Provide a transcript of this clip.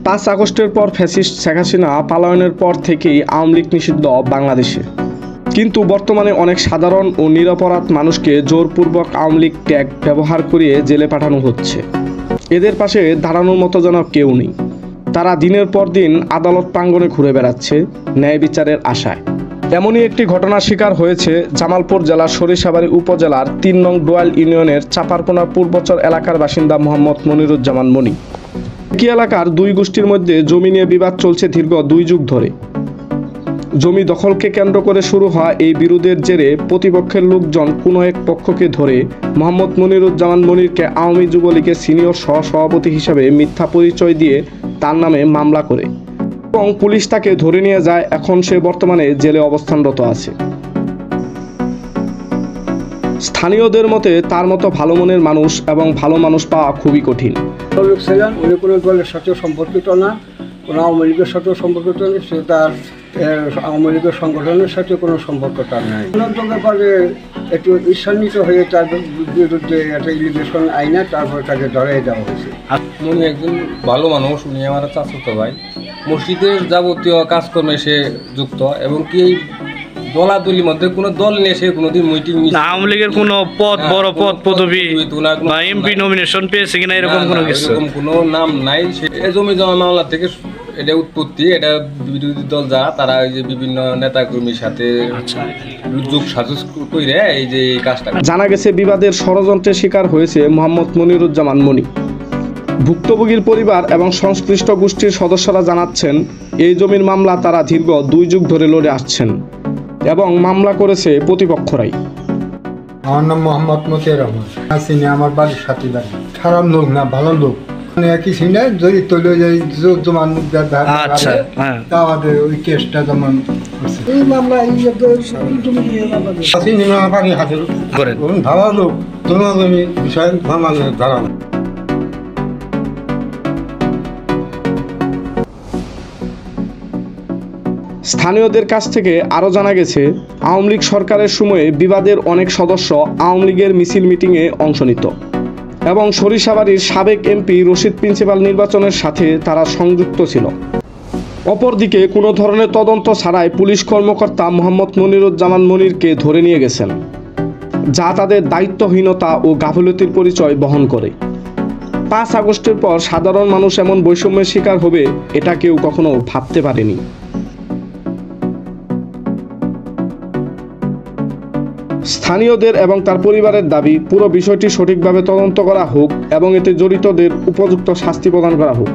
5 আগস্টের পর ফ্যাসিস্ট শেখ হাসিনা পলায়নের পর থেকেই আওয়ামী লীগ নিষিদ্ধ বাংলাদেশে। কিন্তু বর্তমানে অনেক সাধারণ ও নিরপরাধ মানুষকে জোরপূর্বক আওয়ামী লীগ ট্যাগ ব্যবহার করিয়ে জেলে পাঠানো হচ্ছে। এদের পাশে দাঁড়ানোর মতো যেন কেউ নেই। তারা দিনের পর দিন আদালত প্রাঙ্গণে ঘুরে বেড়াচ্ছে ন্যায় বিচারের আশায়। এমনই একটি ঘটনার শিকার হয়েছে জামালপুর জেলার সরিষাবাড়ী উপজেলার 3 নং ডোয়াল ইউনিয়নের চাপারকোনা পূর্বচর এলাকার বাসিন্দা মোহাম্মদ মনিরুজ্জামান মনি। একই এলাকার দুই গোষ্ঠীর মধ্যে জমি নিয়ে বিবাদ চলছে দীর্ঘ 2 যুগ ধরে। জমি দখলকে কেন্দ্র করে শুরু হওয়া এই বিরোধের জেরে প্রতিপক্ষের লোকজন কোনো এক পক্ষকে ধরে মোহাম্মদ মনিরুজ্জামান মনিরকে আওয়ামী যুবলীগের সিনিয়র সহ-সভাপতি হিসাবে মিথ্যা পরিচয় দিয়ে তার নামে মামলা করে এবং পুলিশ তাকে ধরে নিয়ে যায়। এখন সে বর্তমানে জেলে অবস্থানরত আছে। স্থানীয়দের মতে তার মতো ভালো মনের মানুষ এবং ভালো মানুষ পাওয়া খুবই কঠিন। লোক ছিলেন, উনি কোনো দলের সাথেও সম্পর্কিত না, কোনো আওয়ামী লীগের সাথেও সম্পর্কিত নেই, সে তার আওয়ামী লীগের সংগঠনের সাথে কোনো সম্পর্ক তার নাই। ব্যাপারে একটু ঈর্ষান্বিত হয়ে তার বিরুদ্ধে একটা ইলিগেশন আইনে তারপর তাকে ধরাই দেওয়া হয়েছে। উনি একজন ভালো মানুষ, উনি আমার চাচাতো ভাই। মসজিদের যাবতীয় কাজকর্মে সে যুক্ত এবং কি দলাদলির মধ্যে কোনো দল নিয়ে সে কোনোদিন মিটিং আওয়ামী লীগের কোনো পদ বড় পদ পদবি বা এমপি নমিনেশন পেয়েছে কিনা এরকম কোনো কিছু, এরকম কোনো নাম নাই। সে জমি জমা মামলা থেকে এটা উৎপত্তি। এটা বিরোধী দল যারা তারা ওই যে বিভিন্ন নেতাকর্মীর সাথে যোগ সাজস করে এই যে এই কাজটা। জানা গেছে বিবাদের ষড়যন্ত্রের শিকার হয়েছে মোহাম্মদ মনিরুজ্জামান মনি। ভুক্তভোগীর পরিবার এবং সংশ্লিষ্ট গোষ্ঠীর সদস্যরা জানাচ্ছেন এই জমির মামলা তারা দীর্ঘ 2 যুগ ধরে লড়ে আসছেন এবং মামলা করেছে প্রতিপক্ষরাই। আমার নাম মোহাম্মদ মতিয়ার রহমান। চিনি, আমার বাড়ির সাথে বাড়ি। খারাপ লোক না, ভালো লোক। একই সিনে যদি তৈরি জমান ওই কেসটা যেমন এই মামলা ভালো লোক জমি বিষয় ধারণা। স্থানীয়দের কাছ থেকে আরও জানা গেছে আওয়ামী লীগ সরকারের সময়ে বিবাদের অনেক সদস্য আওয়ামী লীগের মিছিল মিটিংয়ে অংশ নিত এবং সরিষাবাড়ির সাবেক এমপি রশিদ প্রিন্সিপাল নির্বাচনের সাথে তারা সংযুক্ত ছিল। অপরদিকে কোনো ধরনের তদন্ত ছাড়াই পুলিশ কর্মকর্তা মোহাম্মদ মনিরুজ্জামান মনিরকে ধরে নিয়ে গেছেন, যা তাদের দায়িত্বহীনতা ও গাফিলতির পরিচয় বহন করে। 5 আগস্টের পর সাধারণ মানুষ এমন বৈষম্যের শিকার হবে এটা কেউ কখনো ভাবতে পারেনি। স্থানীয়দের এবং তার পরিবারের দাবি পুরো বিষয়টি সঠিকভাবে তদন্ত করা হোক এবং এতে জড়িতদের উপযুক্ত শাস্তি প্রদান করা হোক।